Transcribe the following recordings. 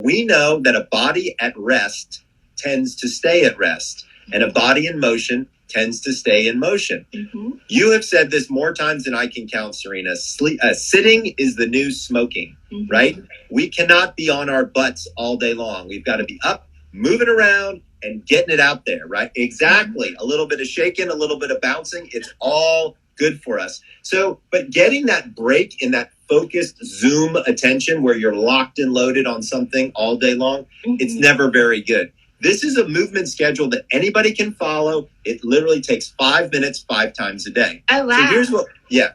we know that a body at rest tends to stay at rest, and a body in motion tends to stay in motion. Mm-hmm. You have said this more times than I can count, Serena. Sitting is the new smoking, mm-hmm. right? We cannot be on our butts all day long. We've got to be up, moving around, and getting it out there, right? Exactly. A little bit of shaking, a little bit of bouncing. It's all good for us. So, but getting that break in that focused Zoom attention where you're locked and loaded on something all day long, mm-hmm. it's never very good. This is a movement schedule that anybody can follow. It literally takes 5 minutes, 5 times a day. Oh, wow. So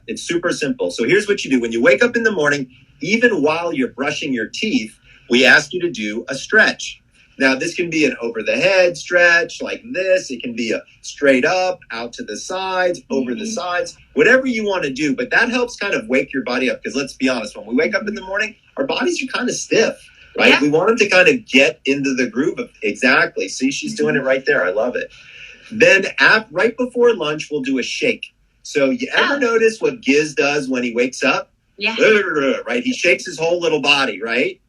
it's super simple. So here's what you do. When you wake up in the morning, even while you're brushing your teeth, we ask you to do a stretch. Now, this can be an over the head stretch like this. It can be a straight up, out to the sides, over the sides, whatever you want to do. But that helps kind of wake your body up. Because let's be honest, when we wake up in the morning, our bodies are kind of stiff, right? Yeah. We want them to kind of get into the groove of exactly. See, she's doing it right there. I love it. Then right before lunch, we'll do a shake. So you ever notice what Giz does when he wakes up? Yeah. Right? He shakes his whole little body, right?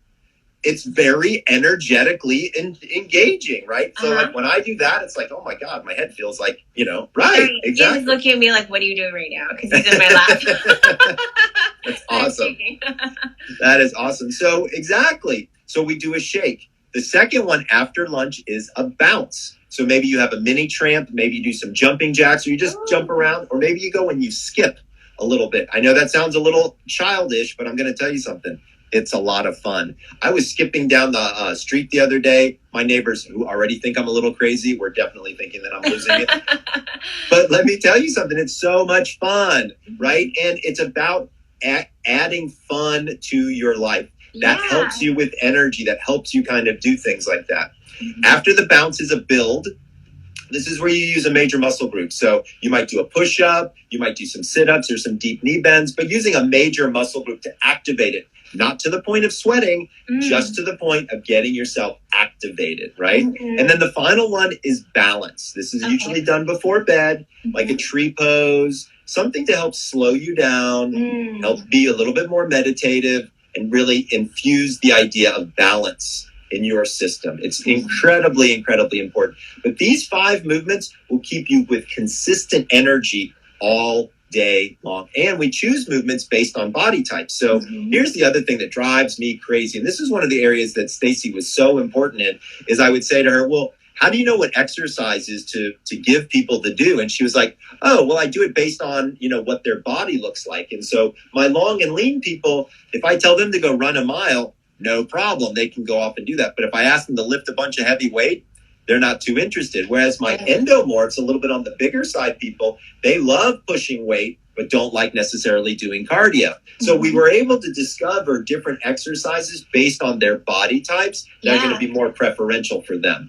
It's very energetically engaging, right? So like when I do that, it's like, oh my God, my head feels like, right, exactly. He's looking at me like, what are you doing right now? Because he's in my lap. That's awesome. That is awesome. So exactly. So we do a shake. The second one after lunch is a bounce. So maybe you have a mini tramp, maybe you do some jumping jacks, or you just jump around, or maybe you go and you skip a little bit. I know that sounds a little childish, but I'm going to tell you something. It's a lot of fun. I was skipping down the street the other day. My neighbors, who already think I'm a little crazy, were definitely thinking that I'm losing it. But let me tell you something. It's so much fun, right? And it's about adding fun to your life. That helps you with energy. That helps you kind of do things like that. Mm-hmm. After the bounce is a build. This is where you use a major muscle group. So you might do a push-up, you might do some sit-ups or some deep knee bends, but using a major muscle group to activate it, not to the point of sweating, just to the point of getting yourself activated, right? Mm-hmm. And then the final one is balance. This is usually done before bed, like a tree pose, something to help slow you down, help be a little bit more meditative, and really infuse the idea of balance in your system. It's incredibly, incredibly important. But these 5 movements will keep you with consistent energy all day long. And we choose movements based on body type. So here's the other thing that drives me crazy. And this is one of the areas that Stacy was so important in, is I would say to her, well, how do you know what exercises to give people to do? And she was like, oh, well, I do it based on, what their body looks like. And so my long and lean people, if I tell them to go run a mile, no problem. They can go off and do that. But if I ask them to lift a bunch of heavy weight, they're not too interested. Whereas my endomorphs, a little bit on the bigger side people, they love pushing weight, but don't like necessarily doing cardio. So we were able to discover different exercises based on their body types that are going to be more preferential for them.